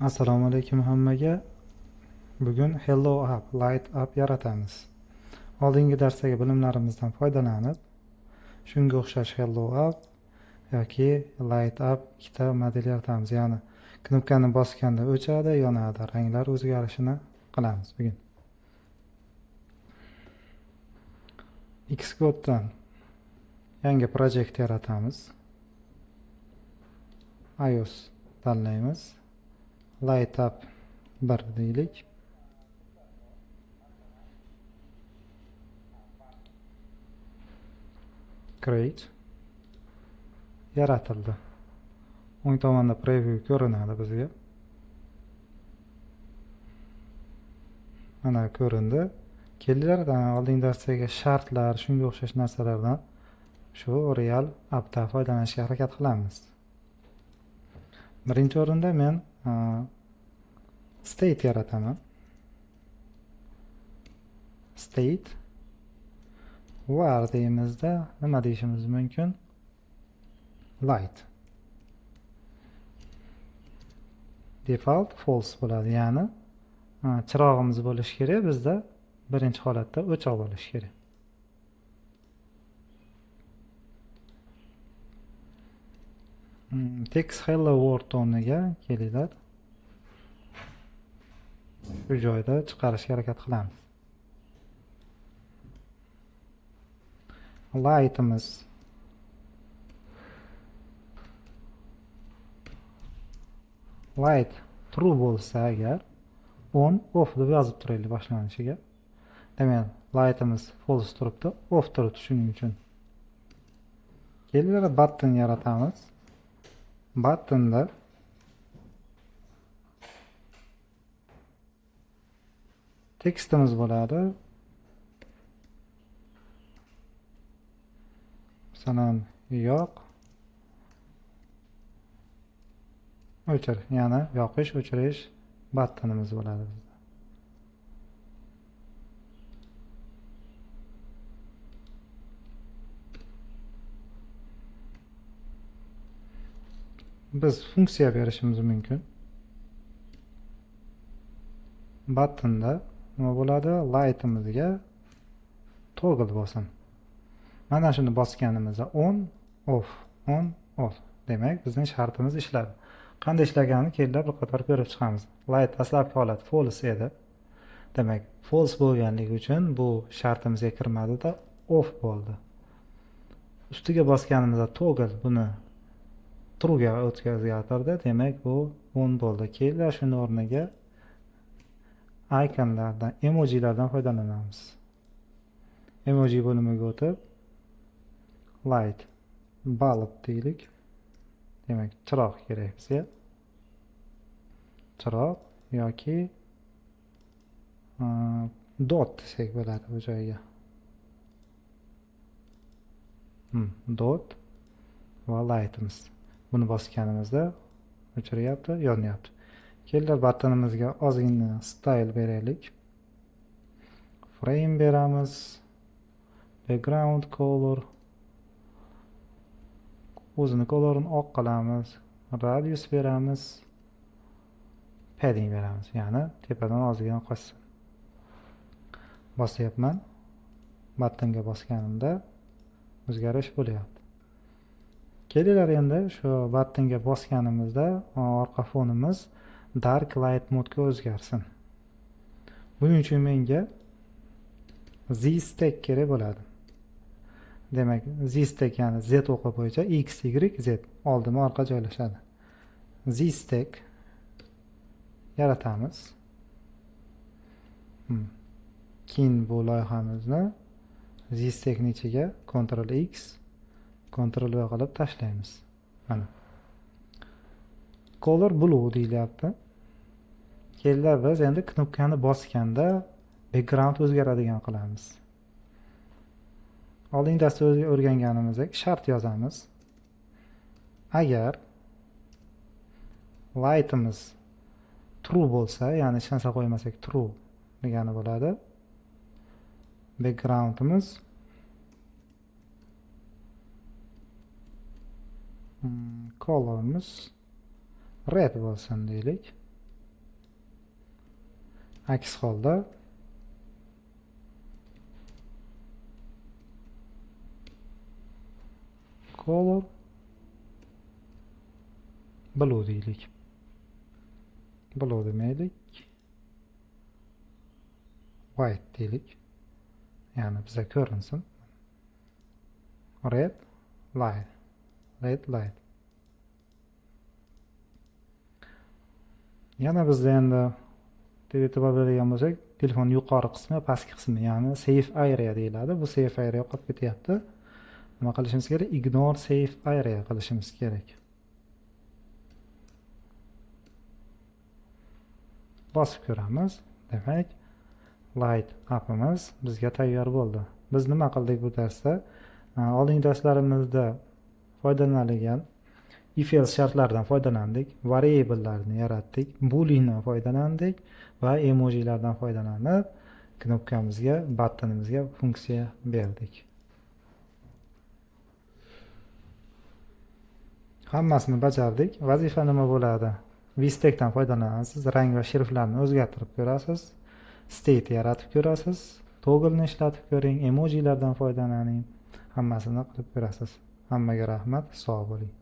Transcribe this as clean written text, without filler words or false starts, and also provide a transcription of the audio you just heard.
Assalomu alaykum hammaga. Bugun Hello App, Light App yaratamiz. Oldingi darsdagi bilimlarimizdan foydalanib, shunga o'xshash Hello App yoki Light App ikkita model yaratamiz. Ya'ni knopkani bosganda o'chadi, yonadi, ranglar o'zgarishini qilamiz bugun. Xcode'dan yangi projekt yaratamiz. iOS tanlaymiz. Light App 1 deylik. Create yaratildi. O'ng tomonda preview ko'rinadi bizga. Mana ko'rindi. Kelinglar, oldingi darsdagi shartlar, shunga o'xshash narsalardan shu real appdan foydalanishga harakat qilamiz. Birinchi o'rinda men state yarataman. State var deymizda nima deyishimiz mumkin? Light. Default false bo'ladi, ya'ni chirog'imiz bo'lishi kerak, bizda birinchi holatda o'choq bo'lishi kerak. Text hello world o'rniga kelinglar. Shu joyda chiqarishga harakat qilamiz. Light'imiz light true bo'lsa agar on off deb yozib turaylik boshlanishiga. Demak, light'imiz false turibdi, off turibdi shuning uchun. Kelinglar, button yaratamiz. Buttonda tekstimiz bo'ladi. Masalan, yoq, o'chir, ya'ni yoqish, o'chirish buttonimiz bo'ladi bizda. Biz funksiya berishimiz mumkin. Buttonda nima bo'ladi? Light'imizga toggle bo'lsin. Mana shuni bosganimizda on off. Demak, bizning shartimiz ishladi. Qanday ishlaganini kelinglar bir qator ko'rib chiqamiz. Light dastlabki holat false edi. Demak, false bo'lganligi uchun bu shartimizga kirmadi-da, off bo'ldi. Ustiga bosganimizda toggle buni true ga o'tkazgandirdi. Demak, bu on bo'ldi. Kelinglar, shuni o'rniga ikonlardan, emojilardan foydalanamiz. Emoji bo'limiga o'tib, light bulb deylik. Demak, chiroq kerak bizga. Chiroq yoki dot desak bo'ladi bu joyga. Dot va light'imiz. Buni bosganimizda o'chiryapti, yonyapti. Kelinglar, buttonimizga ozgina style beraylik. Frame beramiz. Background color. O'zini kolorini oq qilamiz. Radius beramiz. Padding beramiz, ya'ni tepadan ozgina qo'shsin. Bosyapman. Buttonga bosganimda o'zgarish bo'lyapti. Kelinglar, endi shu buttonga bosganimizda orqa fonimiz dark light modga o'zgarsin. Buning uchun menga z-stack kerak bo'ladi. Demak, z-stack ya'ni z o'qi bo'yicha x, y, z oldima orqa joylashadi. Z-stack yaratamiz. Keyin bu loyihamizni z-stackning ichiga Ctrl X, Ctrl V qilib tashlaymiz. Mana. Color blue deyilyapti. Kelinglar, biz endi knopkani bosganda background o'zgaradigan qilamiz. Oldingi darsda o'rganganimizdek shart yozamiz. Agar light'imiz true bo'lsa, ya'ni hech narsa qo'ymasak true degani bo'ladi. Background'imiz colorimiz red bo'lsin deylik. aks holda color blue deylik. Blue demaylik. White deylik. Ya'ni bizga ko'rinsin. Red light. Red light. Yana bizda endi e'tibor beradigan bo'lsak, telefon yuqori qismi, pastki qismi, ya'ni safe area deyiladi. Bu safe area yo'qolib ketyapti. Nima qilishimiz kerak? Ignore safe area qilishimiz kerak. Bosib ko'ramiz. Demak, light appimiz bizga tayyor bo'ldi. Biz nima qildik bu darsda? Oldingi darslarimizda foydalanilgan if else shartlaridan foydalandik, variablelarni yaratdik, booleandan foydalandik va emojilardan foydalanib knopkamizga, buttonimizga funksiya berdik. Hammasini bajardik. Vazifa nima bo'ladi? VStackdan foydalanasiz, rang va shriftlarni o'zgartirib ko'rasiz, state yaratib ko'rasiz, toggle'ni ishlatib ko'ring, emojilardan foydalaning, hammasini qilib ko'rasiz. Hammaga rahmat, sog' bo'ling.